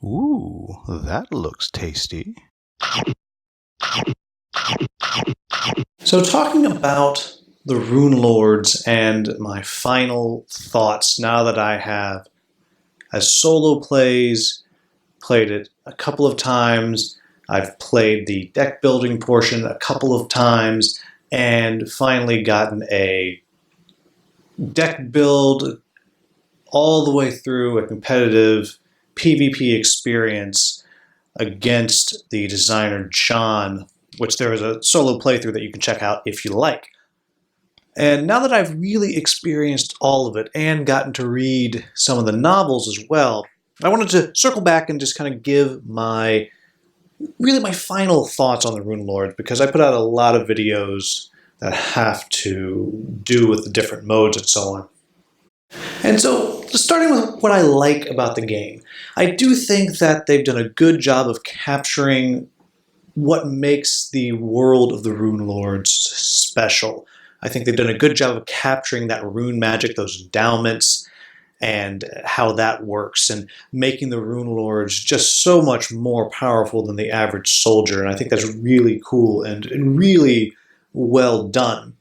Ooh, that looks tasty. So talking about the Runelords and my final thoughts now that I have, as solo plays, played it a couple of times, I've played the deck building portion a couple of times, and finally gotten a deck build all the way through a competitive PvP experience against the designer John, which there is a solo playthrough that you can check out if you like. And now that I've really experienced all of it and gotten to read some of the novels as well, I wanted to circle back and just kind of give my final thoughts on the Runelords, because I put out a lot of videos that have to do with the different modes and so on. And so, starting with what I like about the game, I do think that they've done a good job of capturing what makes the world of the Runelords special. I think they've done a good job of capturing that rune magic, those endowments, and how that works, and making the Runelords just so much more powerful than the average soldier. And I think that's really cool and really well done.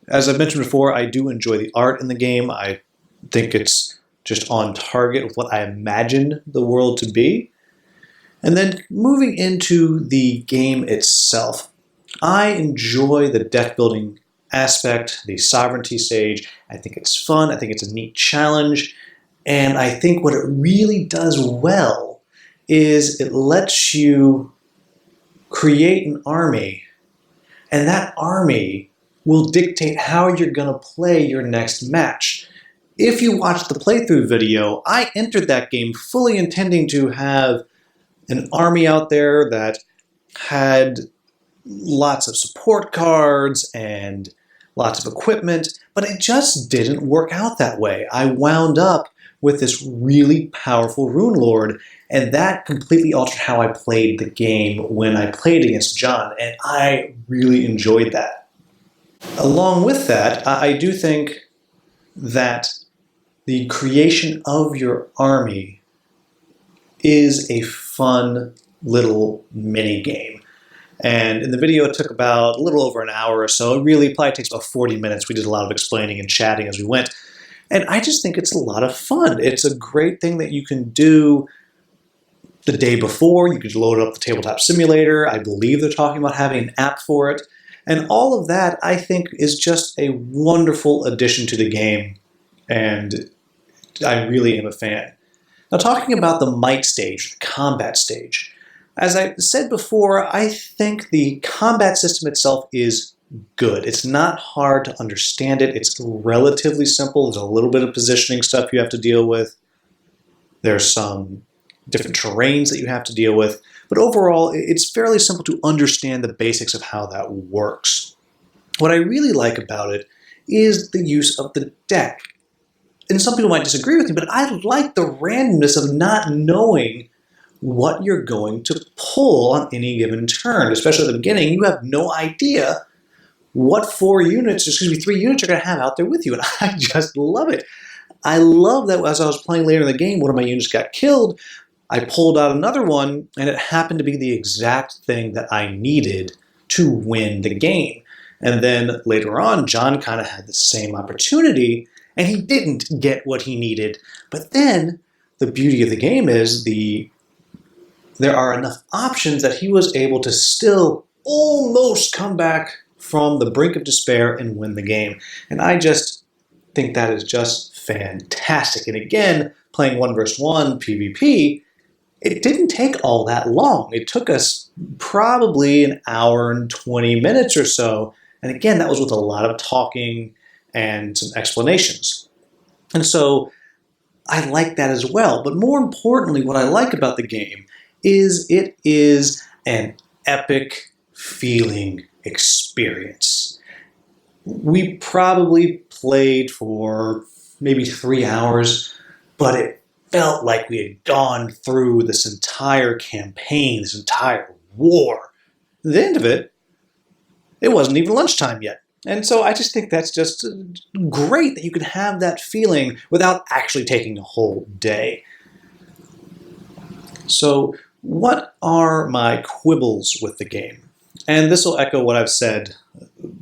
As I've mentioned before, I do enjoy the art in the game. I think it's just on target with what I imagine the world to be. And then moving into the game itself, I enjoy the deck building aspect, the sovereignty stage. I think it's fun. I think it's a neat challenge. And I think what it really does well is it lets you create an army, and that army will dictate how you're going to play your next match. If you watch the playthrough video, I entered that game fully intending to have an army out there that had lots of support cards and lots of equipment, but it just didn't work out that way. I wound up with this really powerful Runelord, and that completely altered how I played the game when I played against John, and I really enjoyed that. Along with that, I do think that the creation of your army is a fun little mini game. And in the video, it took about a little over an hour or so. It really probably takes about 40 minutes. We did a lot of explaining and chatting as we went. And I just think it's a lot of fun. It's a great thing that you can do the day before. You could load up the tabletop simulator. I believe they're talking about having an app for it. And all of that, I think, is just a wonderful addition to the game. And I really am a fan. Now, talking about the might stage, the combat stage, as I said before, I think the combat system itself is good. It's not hard to understand it. It's relatively simple. There's a little bit of positioning stuff you have to deal with. There's some different terrains that you have to deal with. But overall, it's fairly simple to understand the basics of how that works. What I really like about it is the use of the deck. And some people might disagree with me, but I like the randomness of not knowing what you're going to pull on any given turn. Especially at the beginning, you have no idea what 3 units you're going to have out there with you. And I just love it. I love that as I was playing later in the game, one of my units got killed. I pulled out another one, and it happened to be the exact thing that I needed to win the game. And then later on, John kind of had the same opportunity, and he didn't get what he needed. But then the beauty of the game is there are enough options that he was able to still almost come back from the brink of despair and win the game. And I just think that is just fantastic. And again, playing 1 versus 1 PvP, it didn't take all that long. It took us probably an hour and 20 minutes or so. And again, that was with a lot of talking and some explanations. And so I like that as well. But more importantly, what I like about the game is it is an epic feeling experience. We probably played for maybe 3 hours, but it felt like we had gone through this entire campaign, this entire war. At the end of it, it wasn't even lunchtime yet. And so I just think that's just great that you can have that feeling without actually taking a whole day. So what are my quibbles with the game? And this will echo what I've said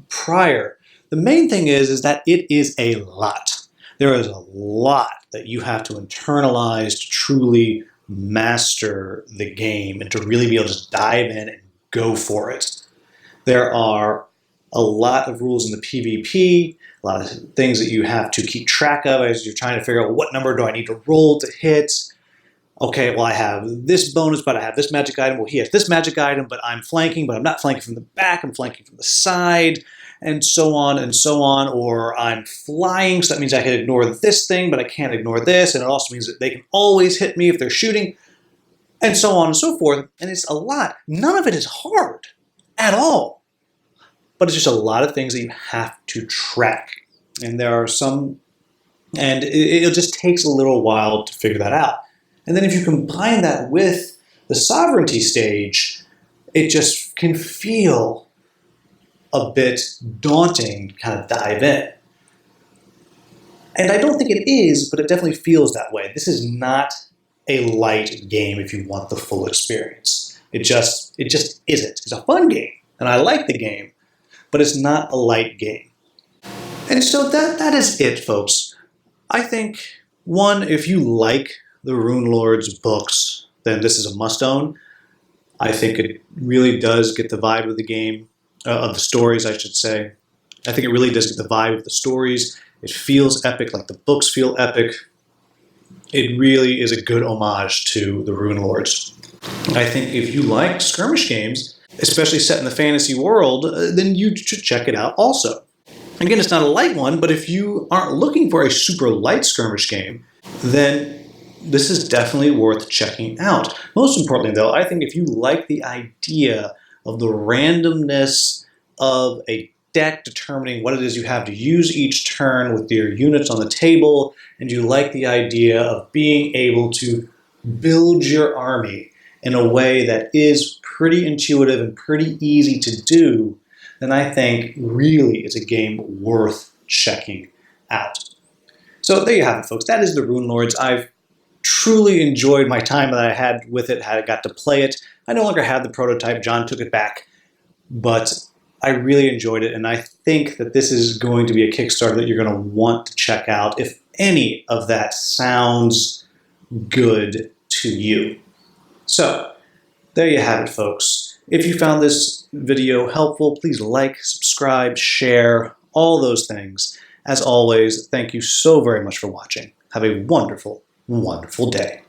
prior. The main thing is that it is a lot. There is a lot that you have to internalize to truly master the game and to really be able to dive in and go for it. There are a lot of rules in the PvP, a lot of things that you have to keep track of as you're trying to figure out what number do I need to roll to hit. Okay, well, I have this bonus, but I have this magic item. Well, he has this magic item, but I'm flanking, but I'm not flanking from the back. I'm flanking from the side, and so on and so on. Or I'm flying, so that means I can ignore this thing, but I can't ignore this. And it also means that they can always hit me if they're shooting, and so on and so forth. And it's a lot. None of it is hard at all. But it's just a lot of things that you have to track. And there are some, and it just takes a little while to figure that out. And then if you combine that with the sovereignty stage, it just can feel a bit daunting to kind of dive in. And I don't think it is, but it definitely feels that way. This is not a light game if you want the full experience. It just isn't. It's a fun game, and I like the game, but it's not a light game. And so that is it, folks. I think, one, if you like the Runelords books, then this is a must-own. I think it really does get the vibe of the game, of the stories, I should say. I think it really does get the vibe of the stories. It feels epic, like the books feel epic. It really is a good homage to the Runelords. I think if you like skirmish games, especially set in the fantasy world, then you should check it out also. Again, it's not a light one, but if you aren't looking for a super light skirmish game, then this is definitely worth checking out. Most importantly, though, I think if you like the idea of the randomness of a deck determining what it is you have to use each turn with your units on the table, and you like the idea of being able to build your army in a way that is pretty intuitive and pretty easy to do, then I think really it's a game worth checking out. So there you have it, folks. That is the Runelords. I've truly enjoyed my time that I had with it, had I got to play it. I no longer have the prototype. John took it back, but I really enjoyed it, and I think that this is going to be a Kickstarter that you're going to want to check out if any of that sounds good to you. So there you have it, folks. If you found this video helpful, please like, subscribe, share, all those things. As always, thank you so very much for watching. Have a wonderful, wonderful day.